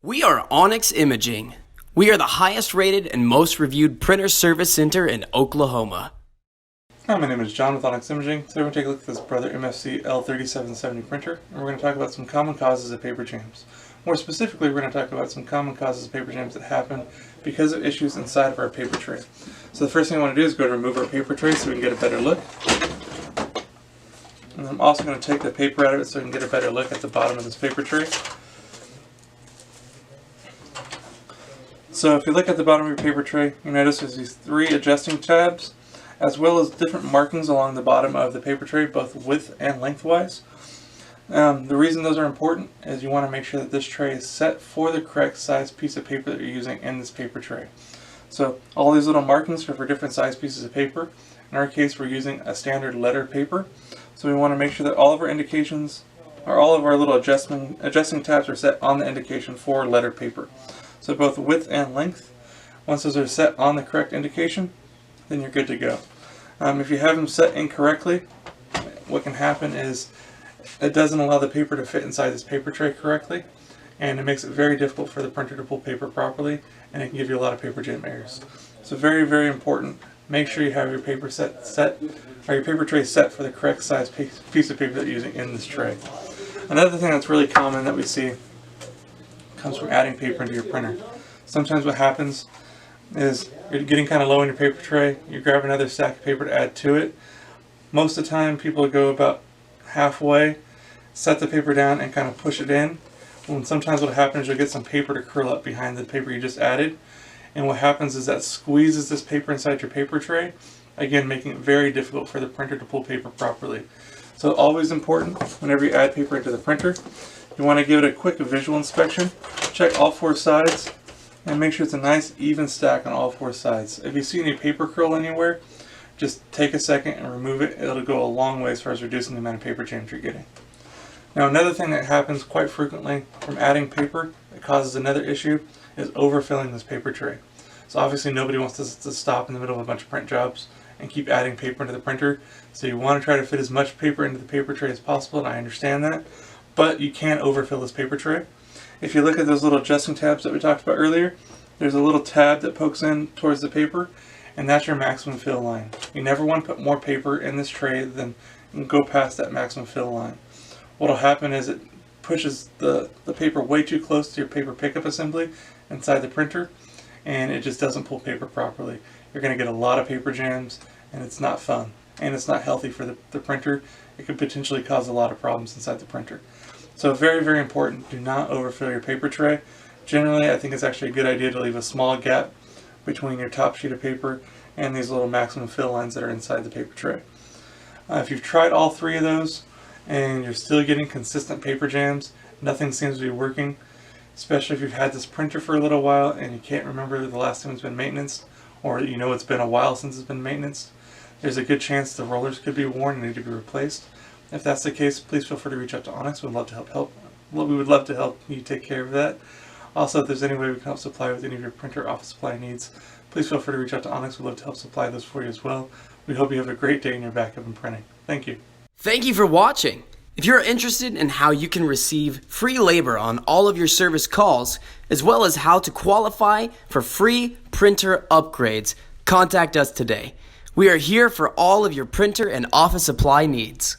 We are Onyx Imaging. We are the highest rated and most reviewed printer service center in Oklahoma. Hi, my name is John with Onyx Imaging. Today we're going to take a look at this Brother MFC L3770 printer, and we're going to talk about some common causes of paper jams. More specifically, we're going to talk about some common causes of paper jams that happen because of issues inside of our paper tray. So the first thing I want to do is go to remove our paper tray so we can get a better look. And I'm also going to take the paper out of it so we can get a better look at the bottom of this paper tray. So if you look at the bottom of your paper tray, you notice there's these three adjusting tabs, as well as different markings along the bottom of the paper tray, both width and lengthwise. The reason those are important is you want to make sure that this tray is set for the correct size piece of paper that you're using in this paper tray. So all these little markings are for different size pieces of paper. In our case, we're using a standard letter paper, so we want to make sure that all of our indications, or all of our little adjusting tabs are set on the indication for letter paper. So both width and length, once those are set on the correct indication, then you're good to go. If you have them set incorrectly, what can happen is it doesn't allow the paper to fit inside this paper tray correctly, and it makes it very difficult for the printer to pull paper properly, and it can give you a lot of paper jam errors. So very, very important, make sure you have your paper your paper tray set for the correct size piece of paper that you're using in this tray. Another thing that's really common that we see comes from adding paper into your printer. Sometimes what happens is you're getting kind of low in your paper tray, you grab another stack of paper to add to it. Most of the time people go about halfway, set the paper down and kind of push it in. And sometimes what happens is you'll get some paper to curl up behind the paper you just added, and what happens is that squeezes this paper inside your paper tray, again making it very difficult for the printer to pull paper properly. So always important whenever you add paper into the printer, you want to give it a quick visual inspection, check all four sides, and make sure it's a nice even stack on all four sides. If you see any paper curl anywhere, just take a second and remove it. It'll go a long way as far as reducing the amount of paper jams you're getting. Now another thing that happens quite frequently from adding paper that causes another issue is overfilling this paper tray. So obviously nobody wants to stop in the middle of a bunch of print jobs and keep adding paper into the printer. So you want to try to fit as much paper into the paper tray as possible, and I understand that. But you can't overfill this paper tray. If you look at those little adjusting tabs that we talked about earlier, there's a little tab that pokes in towards the paper, and that's your maximum fill line. You never want to put more paper in this tray than go past that maximum fill line. What'll happen is it pushes the paper way too close to your paper pickup assembly inside the printer, and it just doesn't pull paper properly. You're going to get a lot of paper jams, and it's not fun, and it's not healthy for the printer. It could potentially cause a lot of problems inside the printer. So very, very important, do not overfill your paper tray. Generally, I think it's actually a good idea to leave a small gap between your top sheet of paper and these little maximum fill lines that are inside the paper tray. If you've tried all three of those and you're still getting consistent paper jams, nothing seems to be working, especially if you've had this printer for a little while and you can't remember the last time it's been maintenanced, or you know it's been a while since it's been maintenanced, there's a good chance the rollers could be worn and need to be replaced. If that's the case, please feel free to reach out to Onyx. We would love to help you take care of that. Also, if there's any way we can help supply with any of your printer office supply needs, please feel free to reach out to Onyx. We'd love to help supply those for you as well. We hope you have a great day in your backup and printing. Thank you. Thank you for watching. If you're interested in how you can receive free labor on all of your service calls, as well as how to qualify for free printer upgrades, contact us today. We are here for all of your printer and office supply needs.